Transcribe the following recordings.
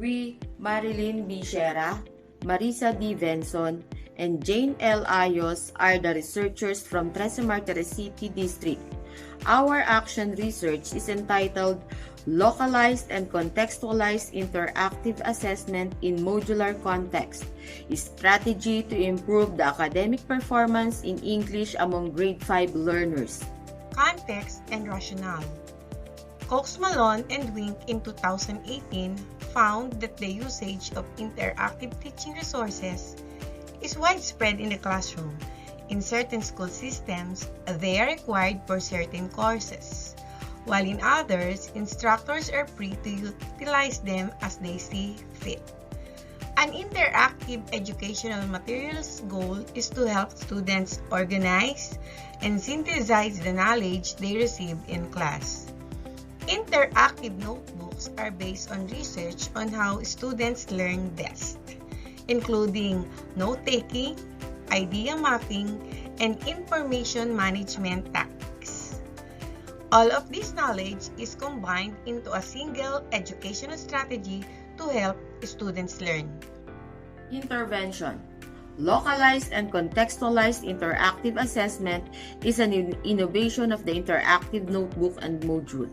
We, Marilyn B. Shera, Marisa D. Venson, and Jane L. Ayos are the researchers from Trece Martires City District. Our action research is entitled Localized and Contextualized Interactive Assessment in Modular Context, a strategy to improve the academic performance in English among grade 5 learners. Context and rationale. Cox Malone and Wink in 2018 found that the usage of interactive teaching resources is widespread in the classroom. In certain school systems, they are required for certain courses, while in others, instructors are free to utilize them as they see fit. An interactive educational materials goal is to help students organize and synthesize the knowledge they received in class. Interactive notebooks are based on research on how students learn best, including note-taking, idea mapping, and information management tactics. All of this knowledge is combined into a single educational strategy to help students learn. Intervention. Localized and contextualized interactive assessment is an innovation of the interactive notebook and module.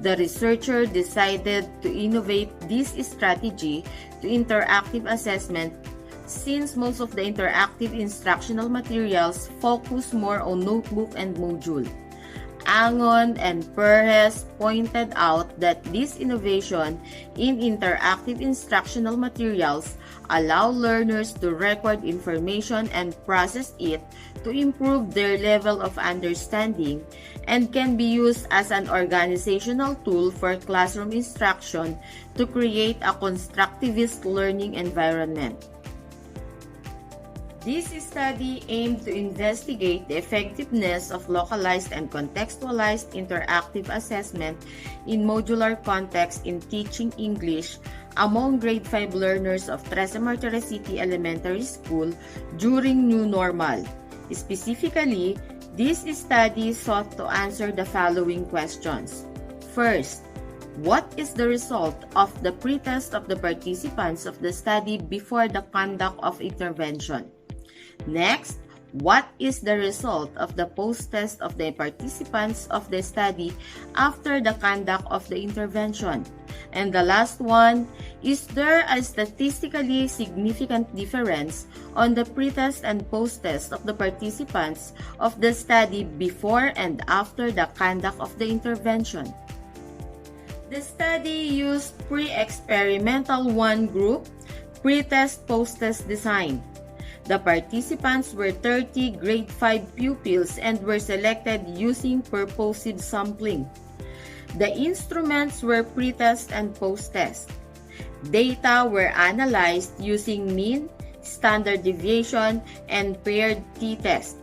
The researcher decided to innovate this strategy to interactive assessment since most of the interactive instructional materials focus more on notebook and module. Angon and Perez pointed out that this innovation in interactive instructional materials allow learners to record information and process it to improve their level of understanding and can be used as an organizational tool for classroom instruction to create a constructivist learning environment. This study aimed to investigate the effectiveness of localized and contextualized interactive assessment in modular context in teaching English among grade 5 learners of Trece Martires City Elementary School during New Normal. Specifically, this study sought to answer the following questions. First, what is the result of the pretest of the participants of the study before the conduct of intervention? Next, what is the result of the post-test of the participants of the study after the conduct of the intervention? And the last one, is there a statistically significant difference on the pretest and post-test of the participants of the study before and after the conduct of the intervention? The study used pre-experimental 1 group, pretest-posttest design. The participants were 30 grade 5 pupils and were selected using purposive sampling. The instruments were pretest and post-test. Data were analyzed using mean, standard deviation, and paired t-test.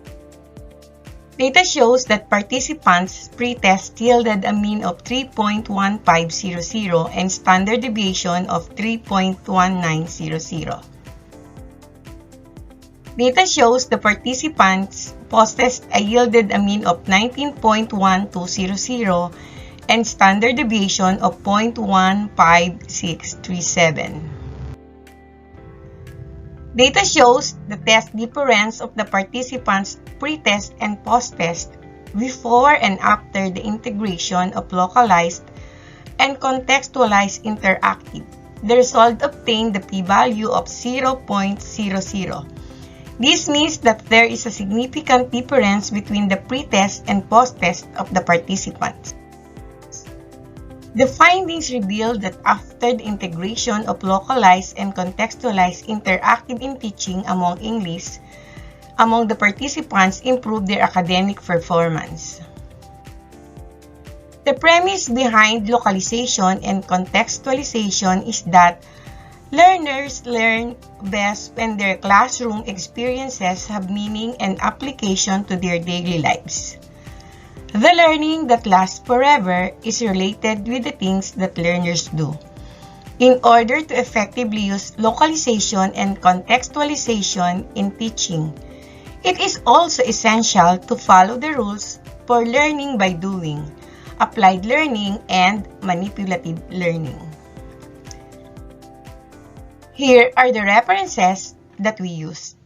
Data shows that participants' pretest yielded a mean of 3.1500 and standard deviation of 3.1900. Data shows the participants' post-test yielded a mean of 19.1200 and standard deviation of 0.15637. Data shows the test difference of the participants' pretest and post-test before and after the integration of localized and contextualized interactive. The result obtained the p-value of 0.00. This means that there is a significant difference between the pretest and post-test of the participants. The findings reveal that after the integration of localized and contextualized interactive in teaching among English, among the participants improved their academic performance. The premise behind localization and contextualization is that learners learn best when their classroom experiences have meaning and application to their daily lives. The learning that lasts forever is related with the things that learners do. In order to effectively use localization and contextualization in teaching, it is also essential to follow the rules for learning by doing, applied learning, and manipulative learning. Here are the references that we used.